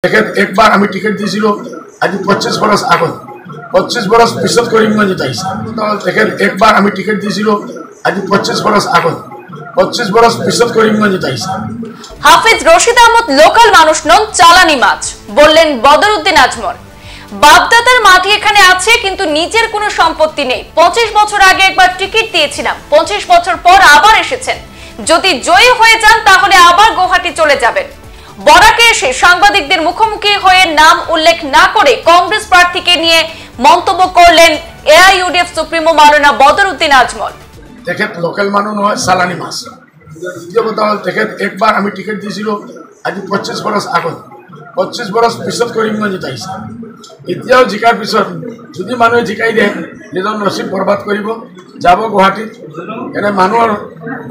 एक बार आम टिकेट दी आज 25 बरस आगत 25 बरस पिछत करीमगंज एक बार आम टिकेट दी आज 25 बरस आगत 25 बरस पिछत करीमगंज हाफिज रशीद आहमद लोकल मानुष नन चालानी माछ बोललेन बदरुद्दीन आजमल। बापदादार माटी एखाने आछे किन्तु निजेर कोनो सम्पत्ति नेই। 25 বছর আগে একবার টিকিট দিয়েছিলাম, 25 বছর পর আবার এসেছেন। যদি জয়ী হয়ে যান তাহলে আবার গুয়াহাটি চলে যাবেন। বরাকে এসে সাংবাদিকদের মুখোমুখি হয়ে নাম উল্লেখ না করে কংগ্রেস প্রার্থীকে নিয়ে মন্তব্য করলেন এআইইউডিএফ সুপ্রিমো মাওলানা বদরুদ্দীন আজমল। দেখেন লোকাল মানুষ নয়, সালানি মাছ। দ্বিতীয় কথা হল দেখেন একবার আমি টিকিট দিয়েছিল আজি 25 বরস আগত 25 বরস পিছত করিমগঞ্জত আহিছে। এতিয়াও জিকাৰ পিছত যদি মানুহে জিকাই দিয়ে নিজৰ নসিব বৰবাদ কৰিব, যাব গুৱাহাটীত। এনে মানুহৰ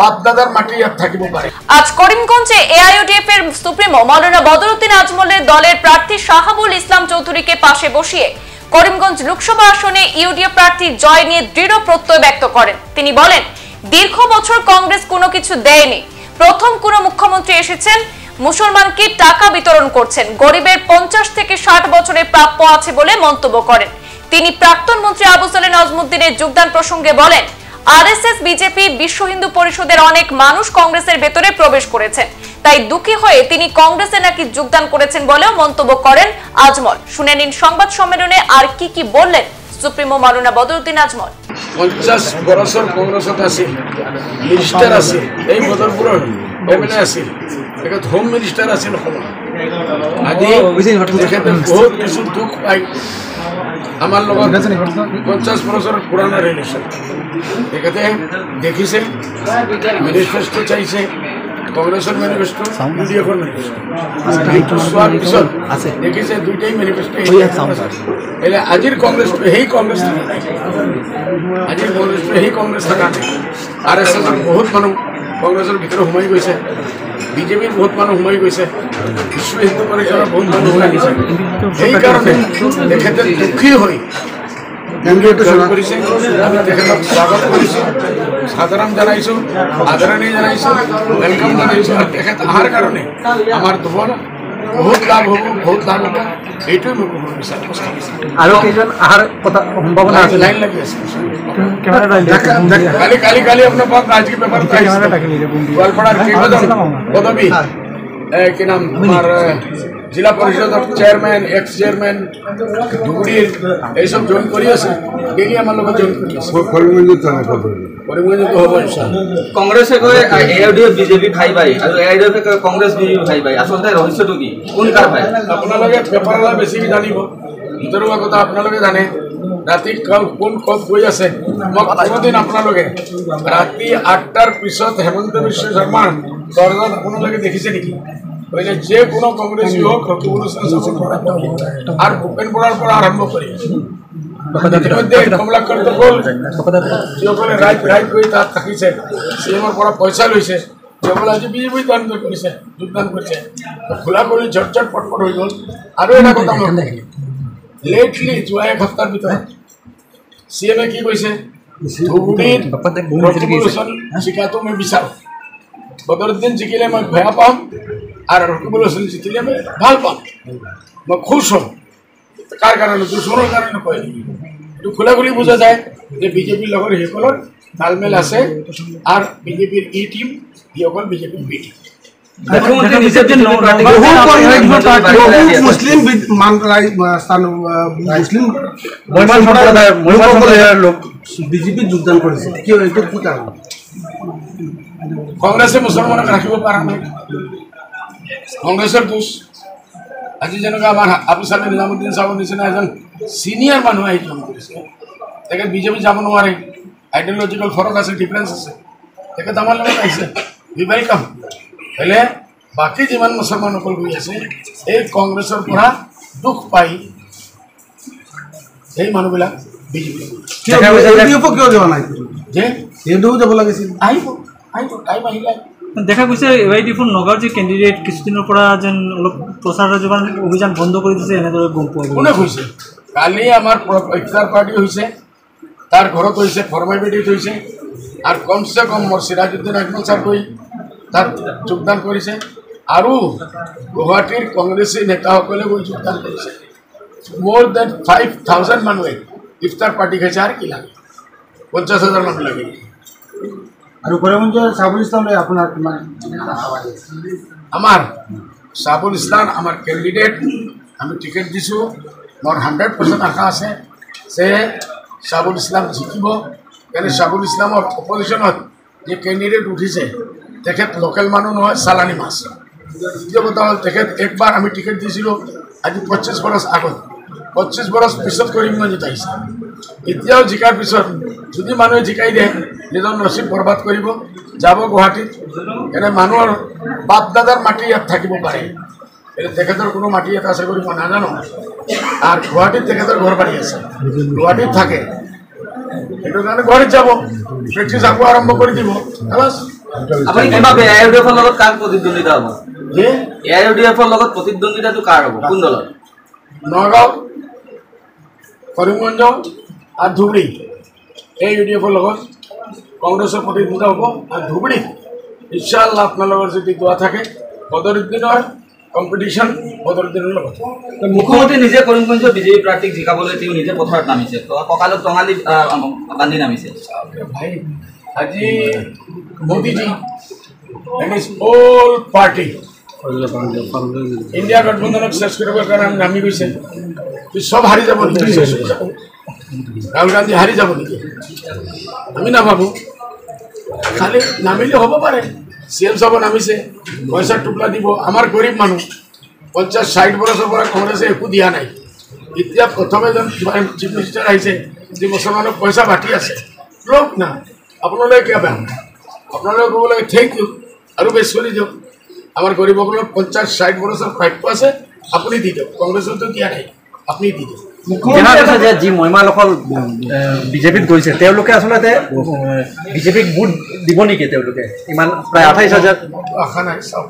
বাপ দাদাৰ মাটি ইয়াত থাকিব পাৰে। আজ করিমগঞ্জে এআইইউডিএফ এর সুপ্রিমো মাওলানা বদরুদ্দীন আজমলের দলের প্রার্থী শাহাবুল ইসলাম চৌধুরীকে পাশে বসিয়ে করিমগঞ্জ লোকসভা আসনে ইউডিএফ প্রার্থীর জয় নিয়ে দৃঢ় প্রত্যয় ব্যক্ত করেন। তিনি বলেন, দীর্ঘ বছর কংগ্রেস কোনো কিছু দেয়নি। প্রথম কোন মুখ্যমন্ত্রী এসেছেন, মুসলমানকে টাকা বিতরণ করছেন, গরিবের 50 থেকে 60 বছরের প্রাপ্য আছে বলে মন্তব্য করেন। তিনি প্রাক্তন মন্ত্রী আবু সালেহ নজমুদ্দিনের যোগদান প্রসঙ্গে বলেন, আরএসএস বিজেপি বিশ্ব হিন্দু পরিষদের অনেক মানুষ কংগ্রেসের ভেতরে প্রবেশ করেছেন, তাই দুঃখী হয়ে তিনি কংগ্রেসে নাকি যোগদান করেছেন বলেও মন্তব্য করেন আজমল। শুনে নিন সংবাদ সম্মেলনে আর কি বললেন সুপ্রিমো মাওলানা বদরুদ্দীন আজমল। 50 বছর কংগ্রেসত আছিল, মিনিস্টার আছিল, এই বদরপুরের এমএলএ আছিল, তেখেত হোম মিনিস্টার আছিল। আজি তেখেতে বহুত কিছু দুঃখ পাই আমার লগত 50 বছরের পুরানা রিলেশন তেখেতে দেখিছে, ম্যানিফেস্টো চাইছে, কংগ্রেসের ম্যানিফেস্টো, ইউডিএফের ম্যানিফেস্টো চোৱাৰ পিছত দেখিছে দুইটাই ম্যানিফেস্টো। এলে আজিৰ কংগ্ৰেছটো সেই কংগ্ৰেছ থকা নাই, আজিৰ কংগ্ৰেছটো সেই কংগ্ৰেছ থকা নাই। আৰএছএছৰ বহুত মানুহ কংগ্ৰেছৰ ভিতৰত সোমাই গৈছে, বিজেপিৰ বহুত মানুহ সোমাই গৈছে, বিশ্ব হিন্দু পৰিষদৰ বহুত মানুহ সোমাই গৈছে। সেইকাৰণে তেখেতে দুখী হৈ কৰিছে। আমি তেখেতক স্বাগত কৰিছোঁ, সাধাৰণ জানাইছোঁ, আদৰণি জানাইছোঁ, ৱেলকাম জনাইছোঁ। আৰু তেখেত অহাৰ কাৰণে আমাৰ দুখন বহুত লাভ হ'ব, বহুত লাভ হ'ব, এইটোৱে মই ক'ব বিচাৰোঁ। আৰু কেইজন অহাৰ কথা সম্ভাৱনা আছে? লাইন লাগি আছে। কালি আপোনাৰ ৰাজকীয় পেপাৰ গোৱালপাড়াৰ কেইবাজন পদবী কি নাম তোমাৰ জিলা পৰিষদৰ চেয়াৰম্যান, এক্স চেয়াৰম্যান, ধুবুৰীৰ এইসব জইন কৰি আছে, ডেইলি আমাৰ লগত জইন কৰি আছে। কৰিমগঞ্জত হ'ব কংগ্ৰেসে কয় এআইইউডিএফ বিজেপি ভাই ভাই আৰু এআইইউডিএফ কয় কংগ্ৰেস বিজেপি ভাই ভাই। আচলতে ৰহস্যটো কি, কোন কাৰ ভাই? আপোনালোকে পেপাৰলৈ বেছি জানিব, ভিতৰুৱা কথা আপোনালোকে জানে। ৰাতি কোন ক'ত গৈ আছে মই কোনোদিন আপোনালোকে ৰাতি 8টাৰ পিছত হেমন্ত বিশ্ব শৰ্মাৰ দৰজাত আপোনালোকে দেখিছে নেকি? কইলে যে কোনো কংগ্রেসী হোক রকিবুল হোসেন আর ভূপেন বরার পর আরম্ভ করি কমলাকান্ত গোল যিসকলে রাইট কৰি তাত থাকিছে, চিএমৰ পৰা পইচা লৈছে, যিসকলে আজি বিজেপি কৰিছে, যোগদান কৰিছে, খোলা কৰি ঝটঝট পটপট হৈ গ'ল। আৰু এটা কথা লেটলি যোৱা এক সপ্তাহৰ ভিতৰত চিএমে কি কৈছে, ধুবুৰীত ৰকিবুল হোসেন জিকাটো মই বিচাৰোঁ, বদৰুদ্দিন জিকিলে মই বেয়া পাম, আর রকিবুল হোসেন জিতিলে আমি ভাল পাম, মই খুশ হম। কার কারণে? দুশ্মনের কারণে কয় একটু খোলাখুলি বোঝা যায় যে বিজেপির লগৰ সেইসকলৰ তালমেল আছে, আৰ বিজেপিৰ ই টিম যিসকল বিজেপিৰ বি টিম। বিজেপি যোগদান কৰিছে, কি এইটো কি কাৰণ? কংগ্ৰেসে মুসলমানক ৰাখিব পাৰা নাই, কংগ্ৰেসেৰ দোষ। আজি যেনেকৈ আমাৰ আবু সালেহ নিজামুদ্দিন সাহেবৰ নিচিনা এজন সিনিয়ৰ মানুহ আহি জইন কৰিছে, তেখেত বিজেপি যাব নোৱাৰে, আইডিঅলজিকেল ফৰক আছে, ডিফাৰেঞ্চ আছে, তেখেত আমাৰ লগত আহিছে, উই ৱেলকাম। হ'লে বাকী যিমান মুছলমানসকল গৈ আছে এই কংগ্ৰেছৰ পৰা দুখ পাই সেই মানুহবিলাক বিজেপি কিয় যোৱা নাই যে সেইটোও যাব লাগিছিল। আহিব আহিব টাইম আহিলে। দেখা গৈছে এআইইউডিএফৰ নগাঁৱৰ যে কেণ্ডিডেট কিছুদিনৰ পৰা যেন অলপ প্ৰচাৰ অভিযান বন্ধ কৰি দিছে, এনেদৰে গম পোৱা কোনে কৈছে? কালি আমাৰ ইফতাৰ পাৰ্টি হৈছে, তাৰ ঘৰত হৈছে, ফৰ্মালিটিত হৈছে, আৰু কমচে কম মোৰ সিৰাজউদ্দিন আজমল ছাৰ গৈ তাত যোগদান কৰিছে। আৰু গুৱাহাটীৰ কংগ্ৰেছী নেতাসকলে গৈ যোগদান কৰিছে মোৰ দেন 5,000 মানুহে ইফতাৰ পাৰ্টি খাইছে আৰু কি লাগে 50,000 মানুহ লাগে আৰু কৰিমগঞ্জৰ চাবুল ইছলাম আপোনাৰ কিমান আমাৰ চাবুল ইছলাম আমাৰ কেণ্ডিডেট আমি টিকেট দিছোঁ মোৰ 100% আশা আছে যে চাবুল ইছলাম জিকিব কাৰণ চাবুল ইছলামৰ অপজিশ্যনত যে কেণ্ডিডেট উঠিছে তেখেত লোকেল মানুহ নহয় চালানী মাছ দ্বিতীয় কথা হ'ল তেখেত একবাৰ আমি টিকেট দিছিলোঁ আজি 25 বছৰ আগত 25 বছৰ পিছত কৰিমগঞ্জত আহিছে এতিয়াও জিকাৰ পিছত যদি মানুহে জিকাই দিয়ে নিজৰ নচিব বৰবাদ কৰিব যাব গুৱাহাটীত এনে মানুহৰ বাপ দাদাৰ মাটি ইয়াত থাকিব পাৰে এনে তেখেতৰ কোনো মাটি এটা আছে বুলি মই নাজানো আৰু গুৱাহাটীত তেখেতৰ ঘৰ বাৰী আছে গুৱাহাটীত থাকে সেইটো কাৰণে গুৱাহাটীত যাব প্ৰেক্টিছ আকৌ আৰম্ভ কৰি দিব বাছ আপুনি কি ভাবে AIUDFৰ লগত কাৰ প্ৰতিদ্বন্দ্বিতা হ'ব AIUDFৰ লগত প্ৰতিদ্বন্দ্বিতাটো কাৰ হ'ব কোন দলৰ নগাঁও কৰিমগঞ্জ আৰু ধুবুৰী AIUDFৰ লগত কংগ্ৰেছৰ প্ৰতিদ্বন্দ্বিতা হ'ব আৰু ধুবুৰীত ইনশাআল্লাহ আপোনালোকৰ যদি দোৱা থাকে বদৰুদ্দিনৰ কম্পিটিশ্যন বদৰুদ্দিনৰ লগত মুখ্যমন্ত্ৰী নিজে কৰিমগঞ্জৰ বিজেপি প্ৰাৰ্থীক জিকাবলৈ তেওঁ নিজে পথাৰত নামিছে কঁকালত টঙালি বান্ধি নামিছে ভাই আজি Modiji and is all party India গঠবন্ধনক চেছ কৰিবৰ কাৰণে নামি গৈছে চব হাৰি যাব নেকি ৰাহুল গান্ধী হাৰি যাব নেকি আমি নাভাবোঁ খালি নামিলে হ'ব পাৰে CM চাব নামিছে পইচাৰ টোপলা দিব আমাৰ গৰীব মানুহ 50-60 বছৰৰ পৰা কংগ্ৰেছে একো দিয়া নাই এতিয়া প্ৰথমে যেন চিফ মিনিষ্টাৰ আহিছে 2 বছৰমানৰ পইচা বাকী আছে লওক না আপোনালোকে কিয় বেয়া আপোনালোকে ক'ব লাগে থেংক ইউ আৰু বেছ কৰি দিয়ক আমাৰ গৰীবসকলৰ 50-60 বছৰ প্ৰাপ্য আছে আপুনি দি দিয়ক কংগ্ৰেছতো দিয়া নাই আপুনি দি দিয়ক জনা গৈছে যে যি মহিমাসকল বিজেপিত গৈছে তেওঁলোকে আচলতে বিজেপিক ভোট দিব নেকি তেওঁলোকে ইমান প্ৰায় 28,000 আশা নাই চাওক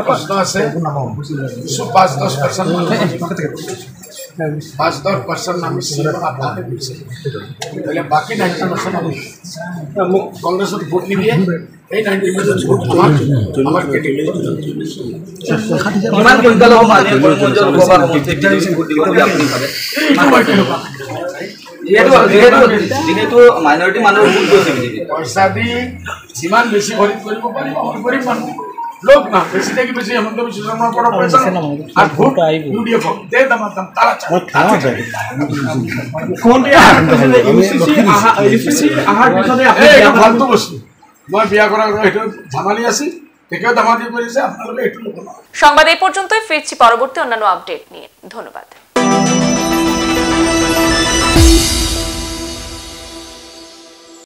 প্ৰশ্ন আছে 5-10% নামিছে বাকী 90% মোক কংগ্ৰেছত ভোট নিদিয়ে এই 90% ভোট আমাৰ কিমান কুইণ্টেল হ'ব মানে কৰিমগঞ্জৰ লোকসভা সমষ্টিত ভোট দিব বুলি আপুনি ভাবে যিহেতু মাইনৰিটি মানুহৰ ভোট গৈছে বিজেপি পইচা দি যিমান বেছি খৰিদ কৰিব পাৰিব আমাৰ গৰীব মানুহ লোক না বেছি থাকি বেছি হেমন্ত বিশ্ব শৰ্মাৰ পৰা পইচা আৰু ভোট UDF দে দাম তালা ফাল্টু বস্তু মই বিয়া কৰাৰ সেইটো ধেমালি আছিল তেখেত ধেমালি কৰিছে আপোনালোকে এইটো সংবাদ এই পৰ্যন্তই ফিৰছি পৰবৰ্তী অন্যান্য আপডেট নিয়ে ধন্যবাদ।